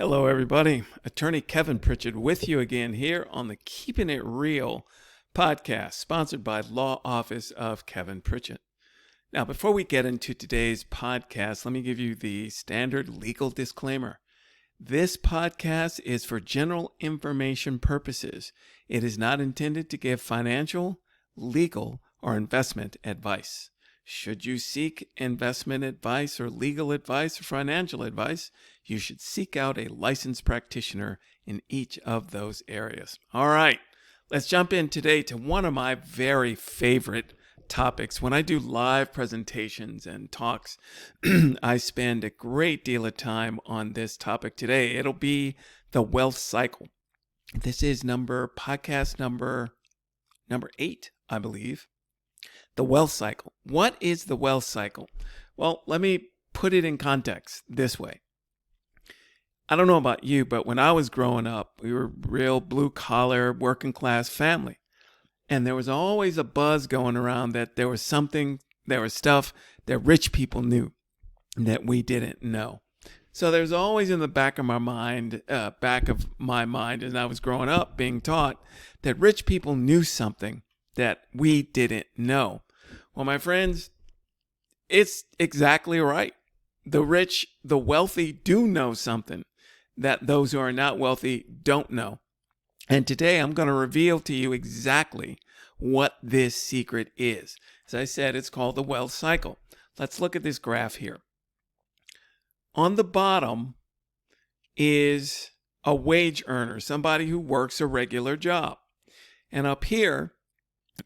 Hello, everybody. Attorney Kevin Pritchett with you again here on the Keeping It Real podcast, sponsored by Law Office of Kevin Pritchett. Now, before we get into today's podcast, let me give you the standard legal disclaimer. This podcast is for general information purposes. It is not intended to give financial, legal, or investment advice. Should you seek investment advice or legal advice or financial advice, you should seek out a licensed practitioner in each of those areas. All right, let's jump in today to one of my very favorite topics. When I do live presentations and talks, I spend a great deal of time on this topic today. It'll be the wealth cycle. This is podcast number 8, I believe. The wealth cycle. What is the wealth cycle? Well, let me put it in context this way. I don't know about you, but when I was growing up, we were a real blue-collar, working-class family. And there was always a buzz going around that there was stuff that rich people knew that we didn't know. So there's always in the back of my mind, as I was growing up, being taught that rich people knew something that we didn't know. Well, my friends, it's exactly right. The rich, the wealthy do know something that those who are not wealthy don't know. And today I'm going to reveal to you exactly what this secret is. As I said, it's called the wealth cycle. Let's look at this graph here. On the bottom is a wage earner, somebody who works a regular job. And up here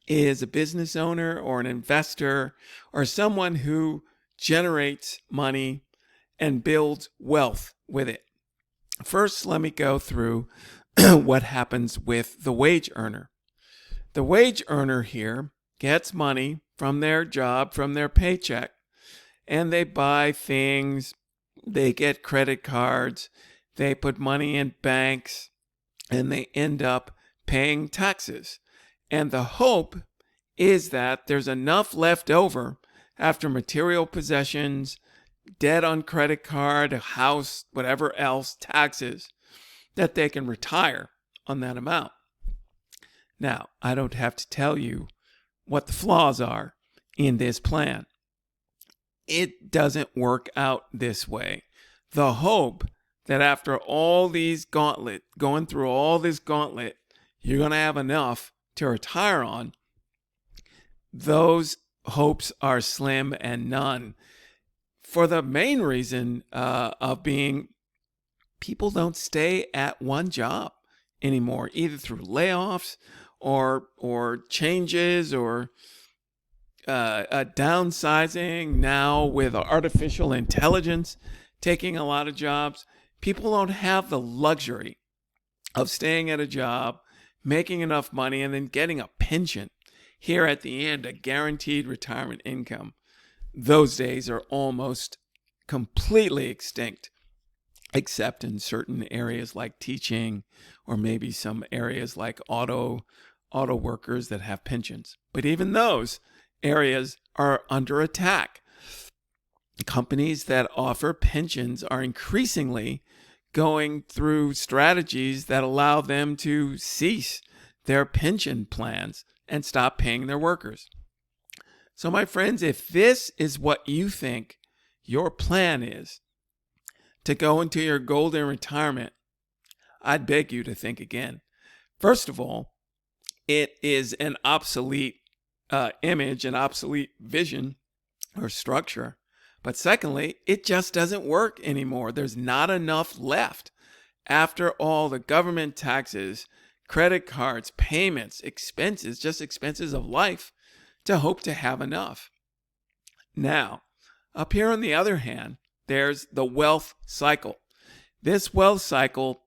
is a business owner or an investor or someone who generates money and builds wealth with it. First, let me go through what happens with the wage earner. The wage earner here gets money from their job, from their paycheck, and they buy things, they get credit cards, they put money in banks, and they end up paying taxes. And the hope is that there's enough left over after material possessions, debt on credit card, a house, whatever else, taxes, that they can retire on that amount. Now, I don't have to tell you what the flaws are in this plan. It doesn't work out this way. The hope that after all these going through all this gauntlet, you're going to have enough to retire on, those hopes are slim and none. For the main reason of being people don't stay at one job anymore, either through layoffs or changes or downsizing. Now with artificial intelligence taking a lot of jobs, people don't have the luxury of staying at a job, making enough money, and then getting a pension here at the end, a guaranteed retirement income. Those days are almost completely extinct, except in certain areas like teaching or maybe some areas like auto workers that have pensions. But even those areas are under attack. Companies that offer pensions are increasingly going through strategies that allow them to cease their pension plans and stop paying their workers. So my friends, if this is what you think your plan is to go into your golden retirement, I'd beg you to think again. First of all, it is an obsolete image, an obsolete vision or structure. But secondly, it just doesn't work anymore. There's not enough left after all the government taxes, credit cards, payments, expenses, just expenses of life, to hope to have enough. Now, up here on the other hand, there's the wealth cycle. This wealth cycle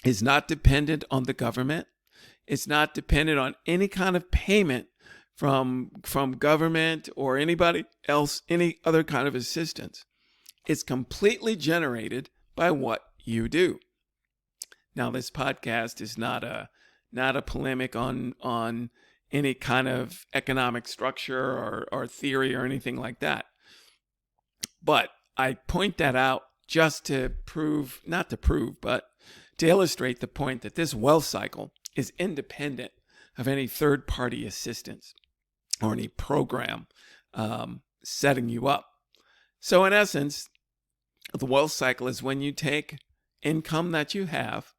is not dependent on the government. It's not dependent on any kind of payment from government or anybody else, any other kind of assistance. It's completely generated by what you do. Now, this podcast is not a polemic on any kind of economic structure or theory or anything like that. But I point that out just to prove, not to prove, but to illustrate the point that this wealth cycle is independent of any third-party assistance or any program setting you up. So in essence, the wealth cycle is when you take income that you have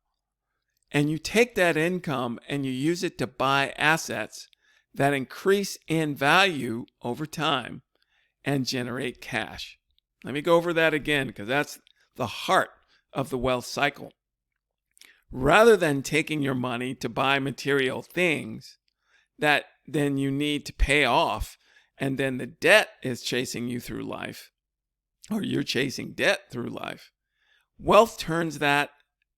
and you take that income and you use it to buy assets that increase in value over time and generate cash. Let me go over that again, because that's the heart of the wealth cycle. Rather than taking your money to buy material things that then you need to pay off, and then the debt is chasing you through life, or you're chasing debt through life, wealth turns that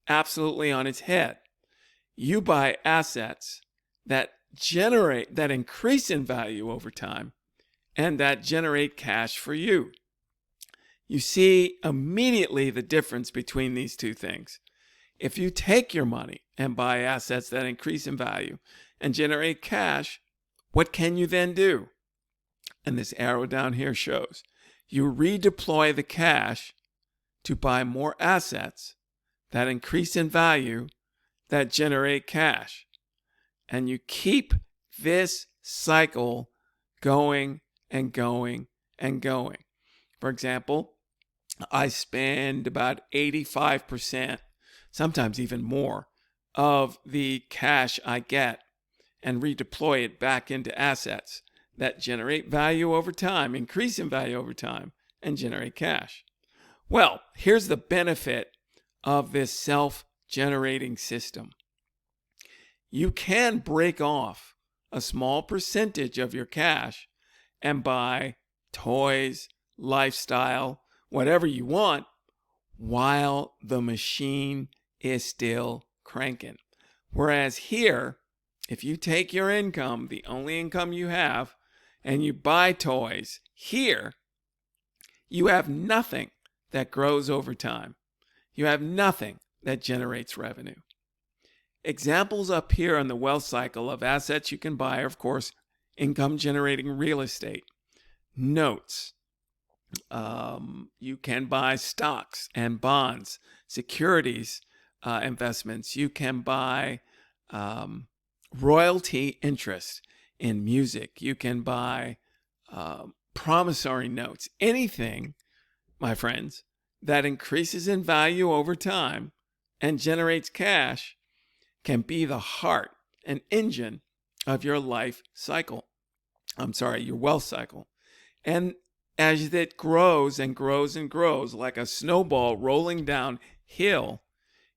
absolutely on its head. You buy assets that increase in value over time and that generate cash for you. You see immediately the difference between these two things. If you take your money and buy assets that increase in value and generate cash, what can you then do? And this arrow down here shows you redeploy the cash to buy more assets that increase in value that generate cash. And you keep this cycle going and going and going. For example, I spend about 85%, sometimes even more, of the cash I get and redeploy it back into assets that generate value over time, increase in value over time, and generate cash. Well, here's the benefit of this self-generating system. You can break off a small percentage of your cash and buy toys, lifestyle, whatever you want, while the machine is still cranking. Whereas here, if you take your income, the only income you have, and you buy toys, here, you have nothing that grows over time. You have nothing that generates revenue. Examples up here on the wealth cycle of assets you can buy are, of course, income-generating real estate, notes. You can buy stocks and bonds, securities investments. You can buy royalty interest in music. You can buy promissory notes. Anything, my friends, that increases in value over time and generates cash can be the heart and engine of your life cycle. Your wealth cycle. And as it grows and grows and grows like a snowball rolling downhill,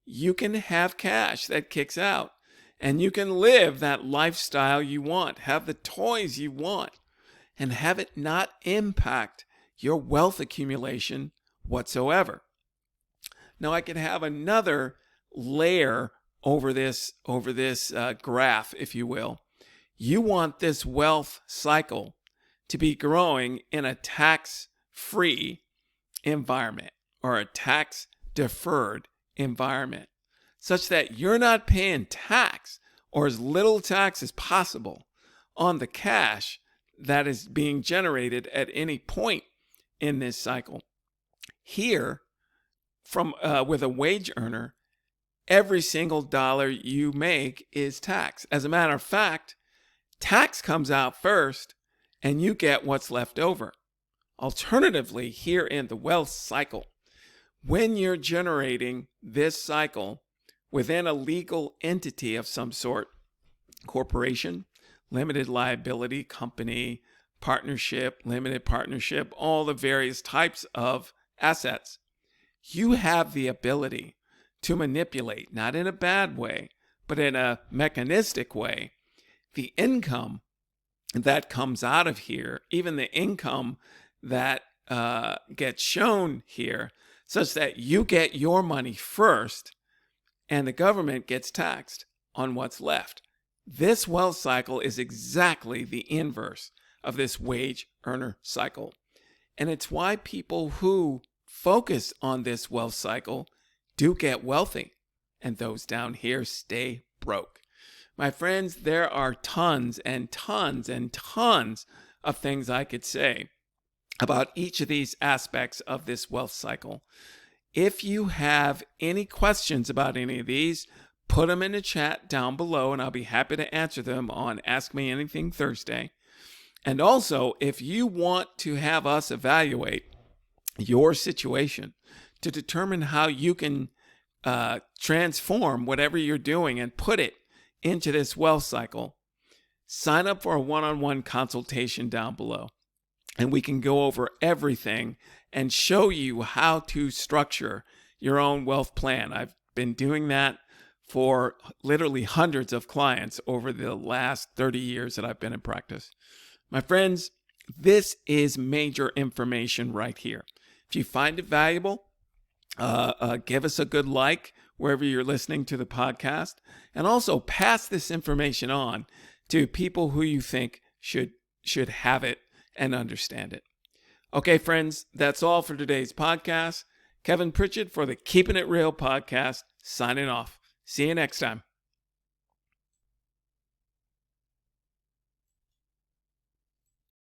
you can have cash that kicks out. And you can live that lifestyle you want, have the toys you want, and have it not impact your wealth accumulation whatsoever. Now, I could have another layer over this graph, if you will. You want this wealth cycle to be growing in a tax-free environment or a tax-deferred environment, such that you're not paying tax or as little tax as possible on the cash that is being generated at any point in this cycle. Here, with a wage earner, every single dollar you make is tax. As a matter of fact, tax comes out first and you get what's left over. Alternatively, here in the wealth cycle, when you're generating this cycle within a legal entity of some sort, corporation, limited liability company, partnership, limited partnership, all the various types of assets, you have the ability to manipulate, not in a bad way, but in a mechanistic way, the income that comes out of here, even the income that gets shown here, such that you get your money first and the government gets taxed on what's left. This wealth cycle is exactly the inverse of this wage earner cycle. And it's why people who focus on this wealth cycle do get wealthy, and those down here stay broke. My friends, there are tons and tons and tons of things I could say about each of these aspects of this wealth cycle. If you have any questions about any of these, put them in the chat down below, and I'll be happy to answer them on Ask Me Anything Thursday. And also, if you want to have us evaluate your situation to determine how you can transform whatever you're doing and put it into this wealth cycle, sign up for a one-on-one consultation down below. And we can go over everything and show you how to structure your own wealth plan. I've been doing that for literally hundreds of clients over the last 30 years that I've been in practice. My friends, this is major information right here. If you find it valuable, give us a good like wherever you're listening to the podcast, and also pass this information on to people who you think should have it and understand it. Okay, friends, that's all for today's podcast. Kevin Pritchett for the Keepin' It Real podcast, signing off. See you next time.